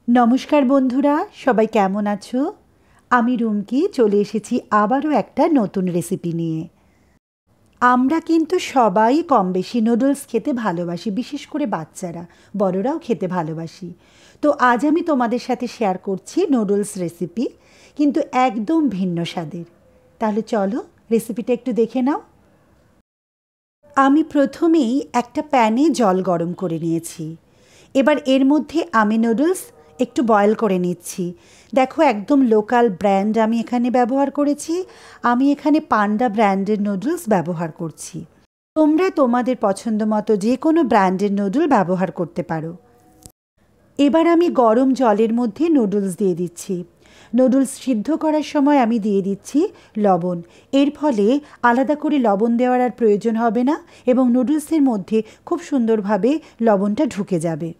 নমস্কার বন্ধুরা, সবাই কেমন আছো? আমি রুমকি চলে এসেছি আবারও একটা নতুন রেসিপি নিয়ে। আমরা কিন্তু সবাই কম বেশি নুডলস খেতে ভালোবাসি, বিশেষ করে বাচ্চারা, বড়রাও খেতে ভালোবাসি। তো আজ আমি তোমাদের সাথে শেয়ার করছি নুডলস রেসিপি, কিন্তু একদম ভিন্ন স্বাদের। তাহলে চলো রেসিপিটা একটু দেখে নাও। আমি প্রথমেই একটা প্যানে জল গরম করে নিয়েছি। এবার এর মধ্যে আমি নুডলস একটু বয়েল করে নিচ্ছি। দেখো, একদম লোকাল ব্র্যান্ড আমি এখানে ব্যবহার করেছি। আমি এখানে পান্ডা ব্র্যান্ডের নুডলস ব্যবহার করছি। তোমরা তোমাদের পছন্দ মতো যে কোনো ব্র্যান্ডের নুডল ব্যবহার করতে পারো। এবার আমি গরম জলের মধ্যে নুডলস দিয়ে দিচ্ছি। নুডলস সিদ্ধ করার সময় আমি দিয়ে দিচ্ছি লবণ। এর ফলে আলাদা করে লবণ দেওয়ার আর প্রয়োজন হবে না এবং নুডলসের মধ্যে খুব সুন্দরভাবে লবণটা ঢুকে যাবে।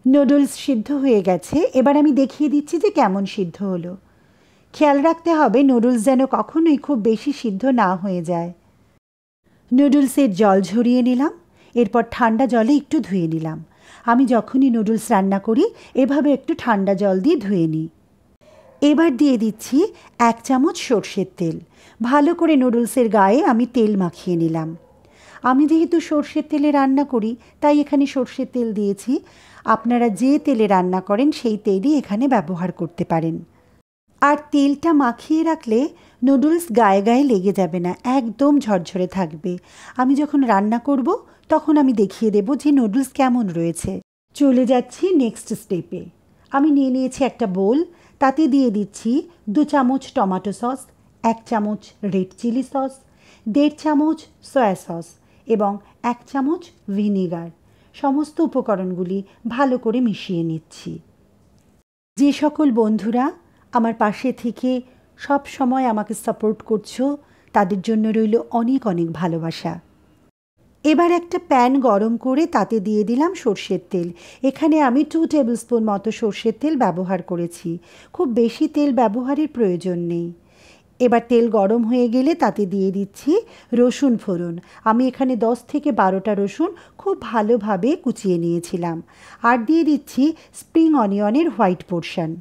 নুডলস সিদ্ধ হয়ে গেছে। এবার আমি দেখিয়ে দিচ্ছি যে কেমন সিদ্ধ হলো। খেয়াল রাখতে হবে নুডলস যেন কখনোই খুব বেশি সিদ্ধ না হয়ে যায়। নুডলসের জল ঝরিয়ে নিলাম। এরপর ঠান্ডা জলে একটু ধুয়ে নিলাম। আমি যখনই নুডলস রান্না করি এভাবে একটু ঠান্ডা জল দিয়ে ধুয়ে নিই। এবার দিয়ে দিচ্ছি 1 চামচ সর্ষের তেল। ভালো করে নুডলসের গায়ে আমি তেল মাখিয়ে নিলাম। আমি যেহেতু সর্ষের তেলে রান্না করি তাই এখানে সর্ষের তেল দিয়েছি। আপনারা যে তেলে রান্না করেন সেই তেলই এখানে ব্যবহার করতে পারেন। আর তেলটা মাখিয়ে রাখলে নুডলস গায়ে গায়ে লেগে যাবে না, একদম ঝরঝরে থাকবে। আমি যখন রান্না করব তখন আমি দেখিয়ে দেব যে নুডলস কেমন রয়েছে। চলে যাচ্ছি নেক্সট স্টেপে। আমি নিয়ে নিয়েছি একটা বোল। তাতে দিয়ে দিচ্ছি 2 চামচ টমেটো সস, 1 চামচ রেড চিলি সস, 1.5 চামচ সয়া সস এবং 1 চামচ ভিনিগার। সমস্ত উপকরণগুলি ভালো করে মিশিয়ে নিচ্ছি। যে সকল বন্ধুরা আমার পাশে থেকে সব সময় আমাকে সাপোর্ট করছো তাদের জন্য রইল অনেক অনেক ভালোবাসা। এবার একটা প্যান গরম করে তাতে দিয়ে দিলাম সর্ষের তেল। এখানে আমি 2 টেবিল স্পুন মতো সর্ষের তেল ব্যবহার করেছি। খুব বেশি তেল ব্যবহারের প্রয়োজন নেই। এবার তেল গরম হয়ে গেলে তাতে দিয়ে দিচ্ছি রসুন ফোড়ন। আমি এখানে 10 থেকে 12টা রসুন খুব ভালোভাবে কুচিয়ে নিয়েছিলাম। আর দিয়ে দিচ্ছি স্প্রিং অনিয়নের হোয়াইট পোর্শন।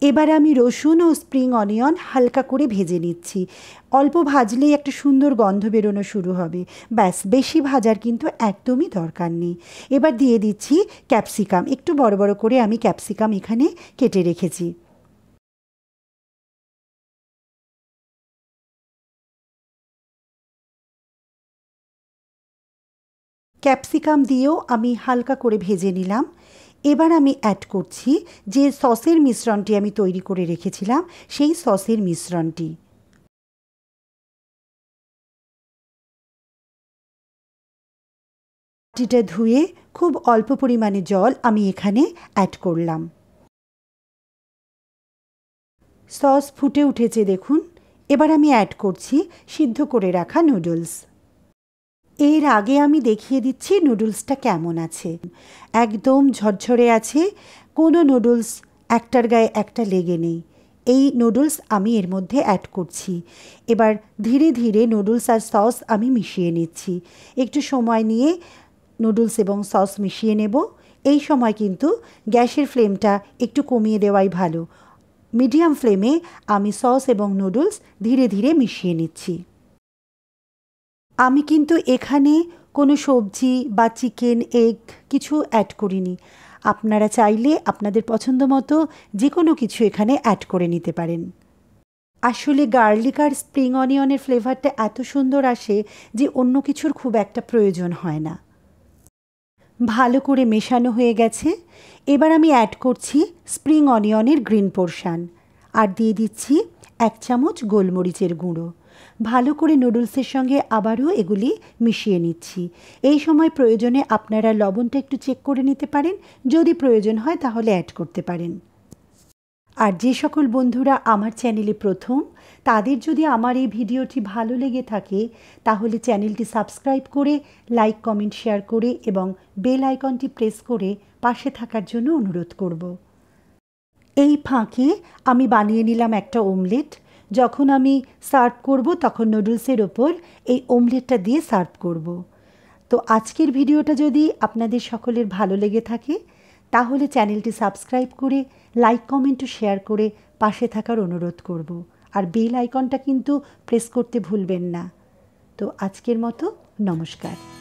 এবার আমি রসুন ও স্প্রিং অনিয়ন হালকা করে ভেজে নিচ্ছি। অল্প ভাজলেই একটা সুন্দর গন্ধ বেরোনো শুরু হবে। ব্যাস, বেশি ভাজার কিন্তু একদমই দরকার নেই। এবার দিয়ে দিচ্ছি ক্যাপসিকাম। একটু বড় বড় করে আমি ক্যাপসিকাম এখানে কেটে রেখেছি। ক্যাপসিকাম দিয়েও আমি হালকা করে ভেজে নিলাম। এবার আমি অ্যাড করছি যে সসের মিশ্রণটি আমি তৈরি করে রেখেছিলাম, সেই সসের মিশ্রণটি। বাটিটা ধুয়ে খুব অল্প পরিমাণে জল আমি এখানে অ্যাড করলাম। সস ফুটে উঠেছে দেখুন। এবার আমি অ্যাড করছি সিদ্ধ করে রাখা নুডলস। এর আগে আমি দেখিয়ে দিচ্ছি নুডলসটা কেমন আছে। একদম ঝরঝরে আছে, কোনো নুডলস একটার গায়ে একটা লেগে নেই। এই নুডলস আমি এর মধ্যে অ্যাড করছি। এবার ধীরে ধীরে নুডলস আর সস আমি মিশিয়ে নিচ্ছি। একটু সময় নিয়ে নুডলস এবং সস মিশিয়ে নেব। এই সময় কিন্তু গ্যাসের ফ্লেমটা একটু কমিয়ে দেওয়াই ভালো। মিডিয়াম ফ্লেমে আমি সস এবং নুডলস ধীরে ধীরে মিশিয়ে নিচ্ছি। আমি কিন্তু এখানে কোনো সবজি বা চিকেন, এগ কিছু অ্যাড করিনি। আপনারা চাইলে আপনাদের পছন্দ মতো যে কোনো কিছু এখানে অ্যাড করে নিতে পারেন। আসলে গার্লিক আর স্প্রিং অনিয়নের ফ্লেভারটা এত সুন্দর আসে যে অন্য কিছুর খুব একটা প্রয়োজন হয় না। ভালো করে মেশানো হয়ে গেছে। এবার আমি অ্যাড করছি স্প্রিং অনিয়নের গ্রিন পোর্শন আর দিয়ে দিচ্ছি 1 চামচ গোলমরিচের গুঁড়ো। ভালো করে নুডলসের সঙ্গে আবারও এগুলি মিশিয়ে নিচ্ছি। এই সময় প্রয়োজনে আপনারা লবণটা একটু চেক করে নিতে পারেন, যদি প্রয়োজন হয় তাহলে অ্যাড করতে পারেন। আর যে সকল বন্ধুরা আমার চ্যানেলে প্রথম, তাদের যদি আমার এই ভিডিওটি ভালো লেগে থাকে তাহলে চ্যানেলটি সাবস্ক্রাইব করে লাইক, কমেন্ট, শেয়ার করে এবং বেল আইকনটি প্রেস করে পাশে থাকার জন্য অনুরোধ করব। এই ফাঁকে আমি বানিয়ে নিলাম একটা অমলেট। যখন আমি সার্ভ করব তখন নুডলসের ওপর এই অমলেটটা দিয়ে সার্ভ করব। তো আজকের ভিডিওটা যদি আপনাদের সকলের ভালো লেগে থাকে তাহলে চ্যানেলটি সাবস্ক্রাইব করে লাইক কমেন্ট ও শেয়ার করে পাশে থাকার অনুরোধ করব। আর বেল আইকনটা কিন্তু প্রেস করতে ভুলবেন না। তো আজকের মতো নমস্কার।